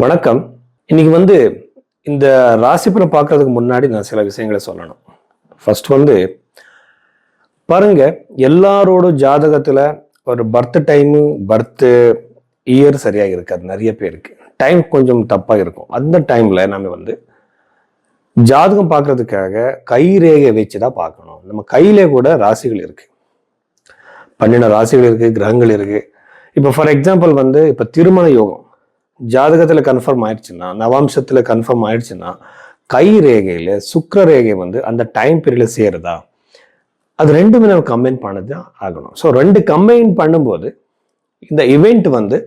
வணக்கம். இன்னைக்கு வந்து இந்த ராசிபலன் பார்க்கறதுக்கு முன்னாடி நான் சில விஷயங்களை சொல்லணும். ஃபர்ஸ்ட் வந்து பாருங்க, எல்லாரோட ஜாதகத்துல ஒரு பர்த் டைமு, பர்த் இயர் சரியா இருக்காது. நிறைய பேருக்கு டைம் கொஞ்சம் தப்பா இருக்கும். அந்த டைம்ல நம்ம வந்து ஜாதகம் பார்க்கறதுக்காக கை ரேகை வச்சுதான் பார்க்கணும். நம்ம கையிலே கூட ராசிகள் இருக்கு, 12 ராசிகள் இருக்கு, கிரகங்கள் இருக்கு. இப்போ ஃபார் எக்ஸாம்பிள் வந்து இப்போ திருமண யோகம் ஜாதகத்துல கன்ஃபார்ம் ஆயிடுச்சுன்னா, நவாம்சத்துல கன்ஃபார்ம் ஆயிடுச்சுன்னா, கை ரேகையில சுக்கிர ரேகை வந்து அந்த டைம் பீரியட்ல சேருதா, அது ரெண்டுமே நம்ம கம்பைன் பண்ணது ஆகணும். ஸோ ரெண்டு கம்பைன் பண்ணும்போது இந்த இவெண்ட் வந்து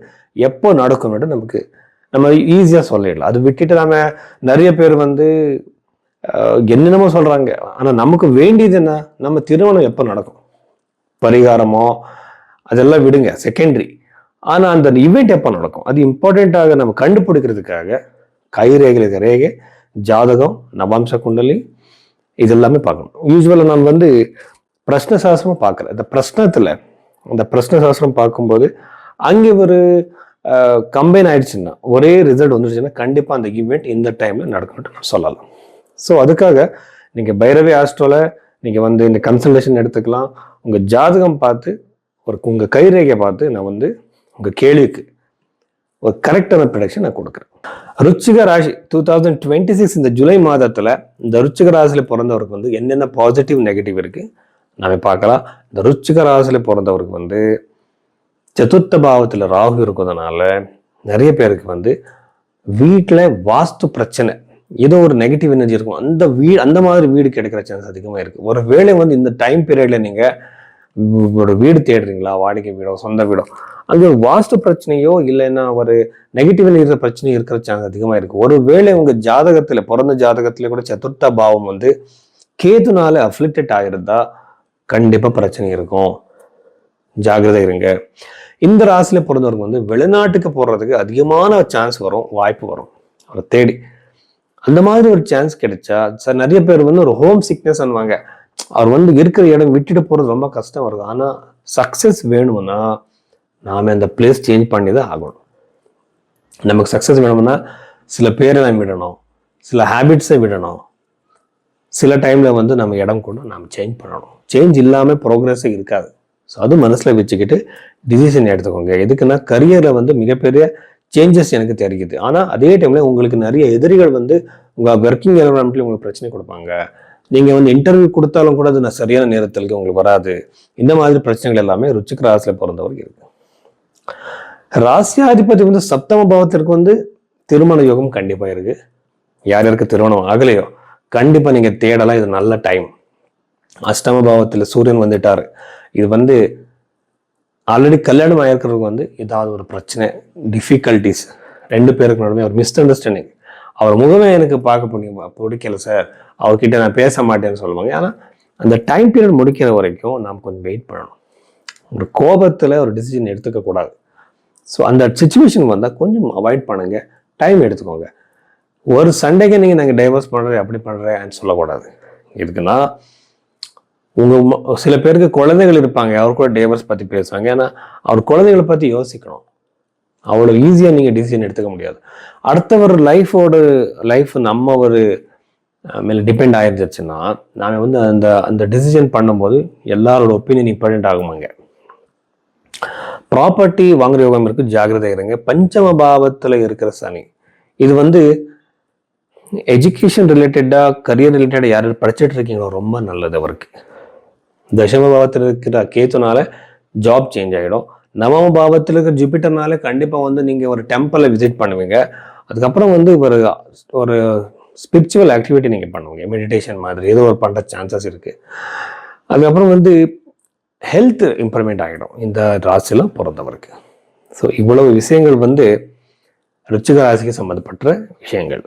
எப்போ நடக்கும்னு நமக்கு நம்ம ஈஸியா சொல்லிடலாம். அது விட்டுட்டு நாம நிறைய பேர் வந்து என்னென்னமோ சொல்றாங்க. ஆனா நமக்கு வேண்டியது என்ன, நம்ம திருமணம் எப்போ நடக்கும், பரிகாரமோ அதெல்லாம் விடுங்க, செகண்டரி. ஆனா அந்த இவெண்ட் எப்போ நடக்கும் அது இம்பார்ட்டண்ட்டாக நம்ம கண்டுபிடிக்கிறதுக்காக கை ரேகை ரேகை, ஜாதகம், நவாம்ச குண்டலி இது எல்லாமே பார்க்கணும். யூஸ்வலாக நான் வந்து பிரஷ்ன சாஸ்திரமும் பார்க்குறேன். அந்த பிரஷ்ன சாஸ்திரம் பார்க்கும்போது அங்கே ஒரு கம்பைன் ஆயிடுச்சுன்னா, ஒரே ரிசல்ட் வந்துருச்சுன்னா கண்டிப்பாக அந்த ஈவெண்ட் இந்த டைம்ல நடக்கணும்னு நான் சொல்லலாம். ஸோ அதுக்காக நீங்க பைரவி ஆஸ்ட்ரோல நீங்க வந்து இந்த கன்சல்டேஷன் எடுத்துக்கலாம். உங்க ஜாதகம் பார்த்து உங்க கைரேகையை பார்த்து நான் வந்து உங்க கேள்விக்கு ஒரு கரெக்டான ப்ரொடக்ஷன் நான் கொடுக்குறேன். ருச்சிக ராசி 2026 இந்த ஜூலை மாதத்துல இந்த ருச்சிக ராசியில பிறந்தவருக்கு வந்து என்னென்ன பாசிட்டிவ் நெகட்டிவ் இருக்கு நாம பார்க்கலாம். இந்த ருச்சிக ராசியில பிறந்தவருக்கு வந்து சதுர்த்த பாவத்துல ராகு இருக்கிறதுனால நிறைய பேருக்கு வந்து வீட்டுல வாஸ்து பிரச்சனை, ஏதோ ஒரு நெகட்டிவ் எனர்ஜி இருக்கும். அந்த மாதிரி வீடு கிடைக்கிற சான்ஸ் அதிகமா இருக்கு. ஒரு வேளை வந்து இந்த டைம் பீரியட்ல நீங்க ஒரு வீடு தேடுறீங்களா, வாடகை வீடோ சொந்த வீடோ, அங்கே ஒரு வாஸ்து பிரச்சனையோ இல்லைன்னா ஒரு நெகட்டிவ்ல இருக்கிற பிரச்சனையோ இருக்கிற சான்ஸ் அதிகமா இருக்கு. ஒருவேளை உங்க ஜாதகத்துல பிறந்த ஜாதகத்துல கூட சதுர்த்த பாவம் வந்து கேதுனால அஃப்ளிக்டட் ஆயிருந்தா கண்டிப்பா பிரச்சனை இருக்கும், ஜாகிரதை இருங்க. இந்த ராசியில பிறந்தவருக்கு வந்து வெளிநாட்டுக்கு போறதுக்கு அதிகமான சான்ஸ் வரும், வாய்ப்பு வரும் அவரை தேடி. அந்த மாதிரி ஒரு சான்ஸ் கிடைச்சா சார், நிறைய பேர் வந்து ஒரு ஹோம் சிக்னஸ் அனுவாங்க. அவர் வந்து இருக்கிற இடம் விட்டுட்டு போறது ரொம்ப கஷ்டம் வருது. ஆனா சக்சஸ் வேணும்னா நாம அந்த பிளேஸ் சேஞ்ச் பண்ணி தான் ஆகணும். நமக்கு சக்சஸ் வேணும்னா சில பேரை நம்ம விடணும், சில ஹேபிட்ஸை விடணும், சில டைம்ல வந்து நம்ம இடம் கூட நாம் சேஞ்ச் பண்ணணும். சேஞ்ச் இல்லாம ப்ரோக்ரஸே இருக்காது. ஸோ அது மனசுல வச்சுக்கிட்டு டிசிஷன் எடுத்துக்கோங்க. எதுக்குன்னா கரியர்ல வந்து மிகப்பெரிய சேஞ்சஸ் எனக்கு தெரியுது. ஆனா அதே டைம்ல உங்களுக்கு நிறைய எதிரிகள் வந்து உங்க ஒர்க்கிங் என்வரன்மெண்ட்ல உங்களுக்கு பிரச்சனை கொடுப்பாங்க. நீங்க வந்து இன்டர்வியூ கொடுத்தாலும் கூட அது நான் சரியான நேரத்திற்கு உங்களுக்கு வராது. இந்த மாதிரி பிரச்சனைகள் எல்லாமே ருச்சிக ராசியில பிறந்தவருக்கு இருக்கு. ராசியாதிபதி வந்து சப்தம பாவத்திற்கு வந்து திருமண யோகம் கண்டிப்பா இருக்கு. யார் யாருக்கு திருமணம் ஆகலையோ கண்டிப்பா நீங்க தேடலாம், இது நல்ல டைம். அஷ்டம பாவத்துல சூரியன் வந்துட்டாரு. இது வந்து ஆல்ரெடி கல்யாணம் ஆயிருக்கிறவங்க வந்து ஏதாவது ஒரு பிரச்சனை, டிஃபிகல்டிஸ், ரெண்டு பேருக்கு நடுவே ஒரு மிஸ் அண்டர்ஸ்டாண்டிங், அவர் முகமே எனக்கு பார்க்க பிடிக்கல சார், அவர்கிட்ட நான் பேச மாட்டேன்னு சொல்லுவாங்க. ஆனா அந்த டைம் பீரியட் முடிக்கிற வரைக்கும் நாம் கொஞ்சம் வெயிட் பண்ணணும். ஒரு கோபத்துல ஒரு டிசிஷன் எடுத்துக்க கூடாது. ஸோ அந்த சுச்சுவேஷன் வந்தால் கொஞ்சம் அவாய்ட் பண்ணுங்க, டைம் எடுத்துக்கோங்க. ஒரு சண்டைக்கு நீங்கள் நாங்கள் டைவர்ஸ் பண்ணுறேன் அப்படி பண்ணுறேன்னு சொல்லக்கூடாது. இதுக்குன்னா சில பேருக்கு குழந்தைகள் இருப்பாங்க, அவர் கூட டைவர்ஸ் பற்றி பேசுவாங்க. ஏன்னா அவர் குழந்தைகளை பற்றி யோசிக்கணும். அவ்வளோ ஈஸியாக நீங்கள் டிசிஷன் எடுத்துக்க முடியாது. அடுத்த ஒரு லைஃப் நம்ம ஒரு மேலே டிபெண்ட் ஆயிருந்துச்சுன்னா நாங்கள் வந்து அந்த டிசிஷன் பண்ணும்போது எல்லாரோட ஒப்பீனியன் இம்பார்ட்டன்ட் ஆகுமாங்க. ப்ராப்பர்ட்டி வாங்குற யோகம் இருக்கு, ஜாகிரதை இருங்க. பஞ்சம பாவத்துல இருக்கிற சனி, இது வந்து எஜுகேஷன் ரிலேட்டடா, கரியர் ரிலேட்டடா யார் படிச்சுட்டு இருக்கீங்களோ ரொம்ப நல்லது அவருக்கு. தசம பாவத்தில் இருக்கிற கேத்துனால ஜாப் சேஞ்ச் ஆகிடும். நவம பாவத்தில் இருக்கிற ஜூபிட்டர்னால கண்டிப்பா வந்து நீங்க ஒரு டெம்பிளை விசிட் பண்ணுவீங்க. அதுக்கப்புறம் வந்து ஒரு ஸ்பிரிச்சுவல் ஆக்டிவிட்டி நீங்க பண்ணுவீங்க, மெடிடேஷன் மாதிரி ஏதோ ஒரு பண்ற சான்சஸ் இருக்கு. அதுக்கப்புறம் வந்து ஹெல்த் இம்ப்ரூவ்மெண்ட் ஆகிடும் இந்த ராசியில பிறந்தவருக்கு. ஸோ இவ்வளவு விஷயங்கள் வந்து ருச்சிக ராசிக்கு சம்மந்தப்பட்ட விஷயங்கள்.